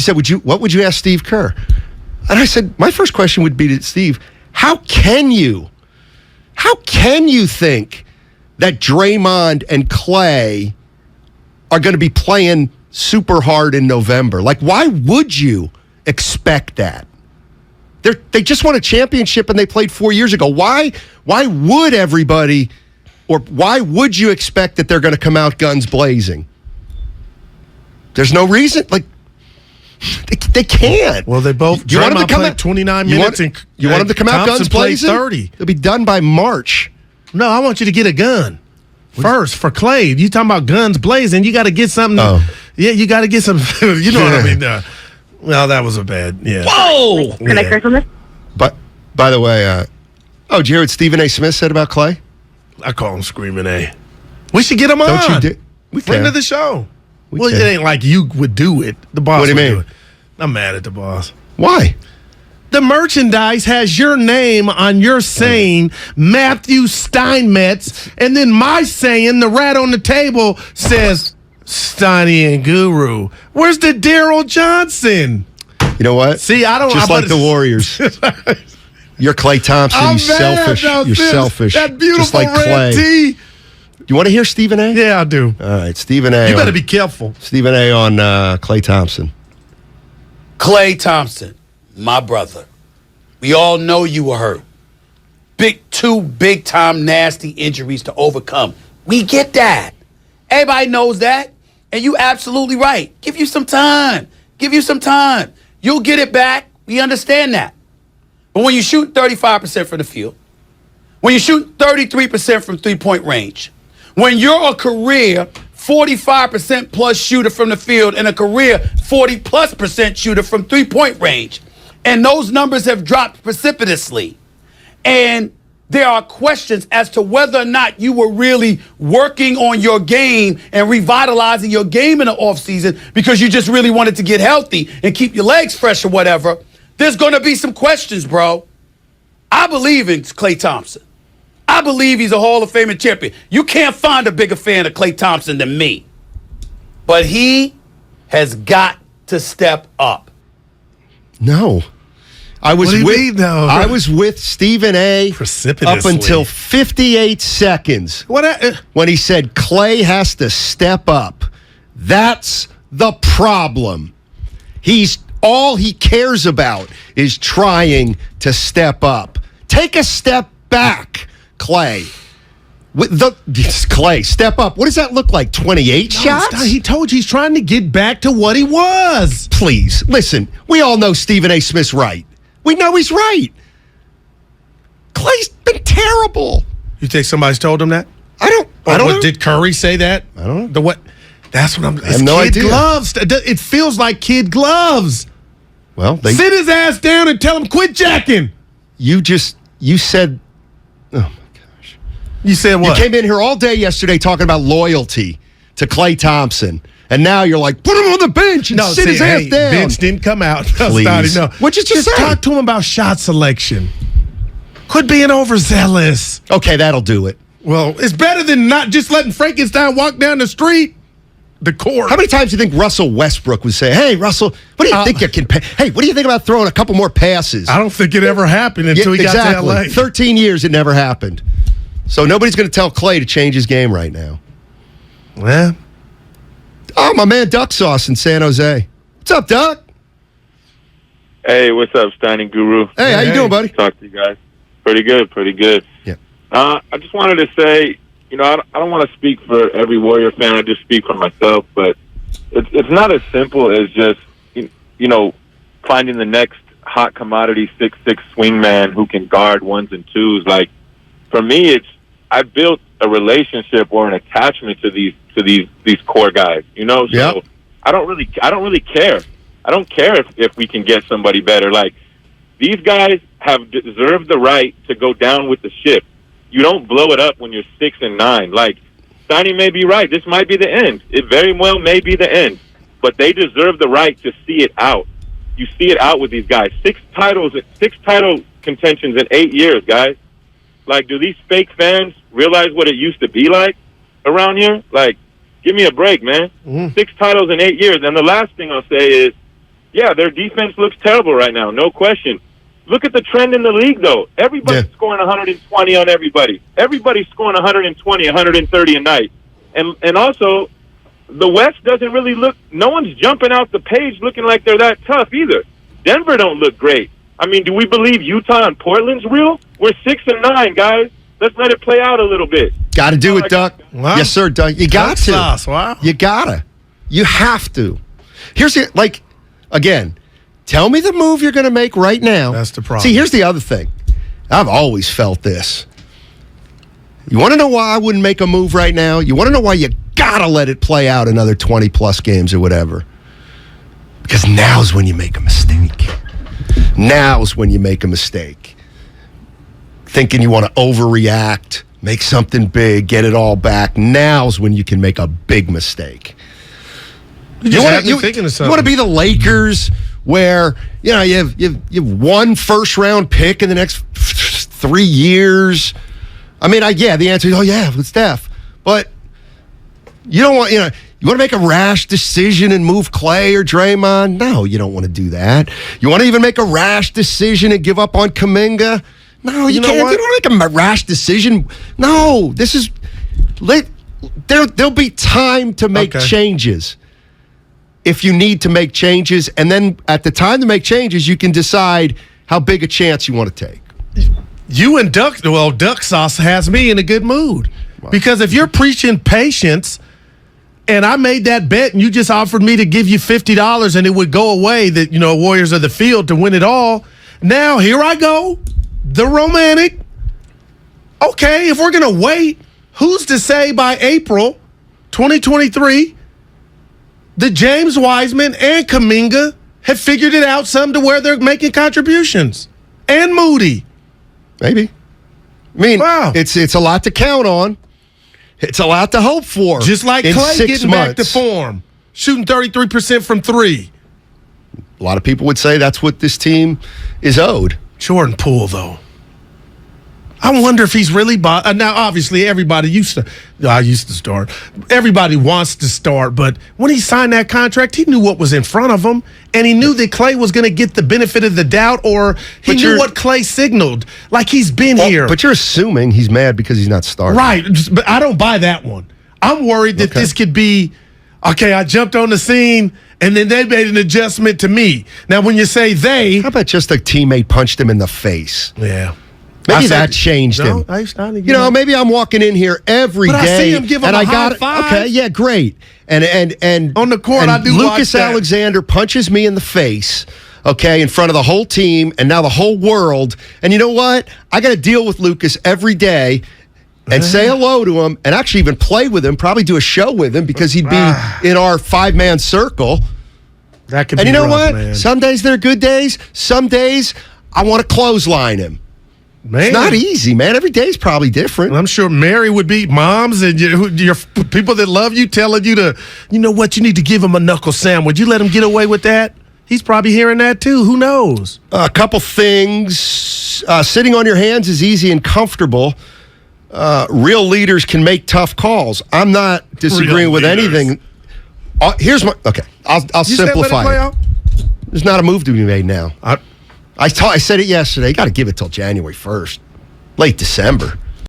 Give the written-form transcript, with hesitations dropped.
said, what would you ask Steve Kerr? And I said, my first question would be to Steve, how can you think that Draymond and Klay are going to be playing super hard in November? Like, why would you expect that? They just won a championship and they played 4 years ago. Why would everybody, or why would you expect that they're going to come out guns blazing? There's no reason. Like, they can't. Well, they both. You want them to come out 29 minutes. You want them to come out guns blazing? 30. They'll be done by March. No, I want you to get a gun first for Klay. You talking about guns blazing? You got to get something. Oh. Yeah, you got to get some. You know what I mean? Well, that was a bad. Yeah. Whoa! Can I curse on this? But by the way, did you hear what Stephen A. Smith said about Klay? I call him Screaming A. We should get him on. Don't you? We Friend can. of the show. Well, it ain't like you would do it. The boss What do you would mean? do it. I'm mad at the boss. Why? The merchandise has your name on your saying, Matthew Steinmetz, and then my saying, the rat on the table, says Steiny and Guru. Where's the Daryl Johnson? You know what? See, I don't. Just like the Warriors. You're Klay Thompson. I'm You selfish. You're selfish. That beautiful just like red Klay. tee. You want to hear Stephen A? Yeah, I do. All right, Stephen A. You better be careful. Stephen A. on Klay Thompson. Klay Thompson, my brother. We all know you were hurt. Two big-time nasty injuries to overcome. We get that. Everybody knows that. And you absolutely right. Give you some time. Give you some time. You'll get it back. We understand that. But when you shoot 35% from the field, when you shoot 33% from three-point range, when you're a career 45% plus shooter from the field and a career 40+% shooter from three-point range, and those numbers have dropped precipitously, and there are questions as to whether or not you were really working on your game and revitalizing your game in the offseason because you just really wanted to get healthy and keep your legs fresh or whatever, there's going to be some questions, bro. I believe in Klay Thompson. I believe he's a Hall of Fame champion. You can't find a bigger fan of Klay Thompson than me. But he has got to step up. No. I was with Stephen A. up until 58 seconds when he said Klay has to step up. That's the problem. All he cares about is trying to step up. Take a step back, Klay. Klay, step up. What does that look like? 28 shots? He told you he's trying to get back to what he was. Please, listen. We all know Stephen A. Smith's right. We know he's right. Klay's been terrible. You think somebody's told him that? I don't know. Did Curry say that? I don't know. That's what I'm. I have no idea. Gloves. It feels like kid gloves. Well, sit his ass down and tell him quit jacking. You said, oh my gosh. You said what? You came in here all day yesterday talking about loyalty to Klay Thompson. And now you're like, put him on the bench and sit his ass down. Bench didn't come out. Please. No. What'd you just say? Talk to him about shot selection. Quit being overzealous. Okay, that'll do it. Well, it's better than not just letting Frankenstein walk down the street. The court. How many times do you think Russell Westbrook would say, hey, Russell, what do you think you can pay? Hey, what do you think about throwing a couple more passes? I don't think it ever happened until he got to L.A. 13 years, it never happened. So nobody's going to tell Klay to change his game right now. Well. Oh, my man Duck Sauce in San Jose. What's up, Duck? Hey, what's up, Steiny Guru? Hey, how you doing, buddy? Talk to you guys. Pretty good. Yeah. I just wanted to say, I don't want to speak for every Warrior fan. I just speak for myself, but it's not as simple as just, finding the next hot commodity 6'6" swingman who can guard ones and twos. Like, for me, I built a relationship or an attachment to these core guys, So yep. I don't really care. I don't care if we can get somebody better. Like, these guys have deserved the right to go down with the ship. You don't blow it up when you're 6 and 9. Like, Steiny may be right. This might be the end. It very well may be the end. But they deserve the right to see it out. You see it out with these guys. 6 title contentions in 8 years, guys. Like, do these fake fans realize what it used to be like around here? Like, give me a break, man. 6 titles in 8 years. And the last thing I'll say is, Yeah, their defense looks terrible right now, no question. Look at the trend in the league, though. Everybody's scoring 120 on everybody. Everybody's scoring 120, 130 a night. And also, the West doesn't really look – no one's jumping out the page looking like they're that tough either. Denver don't look great. I mean, do we believe Utah and Portland's real? We're 6-9, guys. Let's let it play out a little bit. Got to do it, Duck. Wow. Yes, sir, Duck. You got to. Wow. You got to. You have to. Here's the – like, again – tell me the move you're going to make right now. That's the problem. See, here's the other thing. I've always felt this. You want to know why I wouldn't make a move right now? You want to know why you got to let it play out another 20-plus games or whatever? Because now's when you make a mistake. Now's when you make a mistake. Thinking you want to overreact, make something big, get it all back. Now's when you can make a big mistake. You want to be the Lakers where, you know, you have one first-round pick in the next 3 years. I mean, the answer is, with Steph. But you don't want, you want to make a rash decision and move Clay or Draymond? No, you don't want to do that. You want to even make a rash decision and give up on Kuminga? No, you can't. You don't make a rash decision. No, this is, there'll be time to make changes. If you need to make changes, and then at the time to make changes, you can decide how big a chance you want to take. You and Duck Sauce has me in a good mood. Wow. Because if you're preaching patience, and I made that bet, and you just offered me to give you $50 and it would go away, that, Warriors of the field to win it all. Now, here I go, the romantic. Okay, if we're going to wait, who's to say by April 2023, the James Wiseman and Kuminga have figured it out some to where they're making contributions. And Moody. Maybe. I mean, it's a lot to count on. It's a lot to hope for. Just like Clay getting back to form. Shooting 33% from three. A lot of people would say that's what this team is owed. Jordan Poole, though. I wonder if he's really now, obviously, everybody I used to start. Everybody wants to start, but when he signed that contract, he knew what was in front of him, and he knew that Clay was going to get the benefit of the doubt, or he knew what Clay signaled. Like, he's been here. But you're assuming he's mad because he's not starting. Right, but I don't buy that one. I'm worried that this could be, I jumped on the scene, and then they made an adjustment to me. Now, when you say they. How about just a teammate punched him in the face? Yeah. Maybe that changed him. Maybe I'm walking in here every day. I see him give him a high five. Okay, yeah, great. And on the court, I do Lucas Alexander punches me in the face, in front of the whole team and now the whole world. And you know what? I got to deal with Lucas every day and say hello to him and actually even play with him, probably do a show with him because he'd be in our 5-man circle. That could be And you know rough, what? man. Some days they're good days. Some days I want to clothesline him. Man. It's not easy, man. Every day's probably different. I'm sure Mary would be moms and your people that love you telling you to, you know what, you need to give him a knuckle sandwich. You let him get away with that? He's probably hearing that too. Who knows? A couple things. Sitting on your hands is easy and comfortable. Real leaders can make tough calls. I'm not disagreeing with anything. Here's my I'll simplify it. There's not a move to be made now. I said it yesterday. You got to give it till January 1st, late December.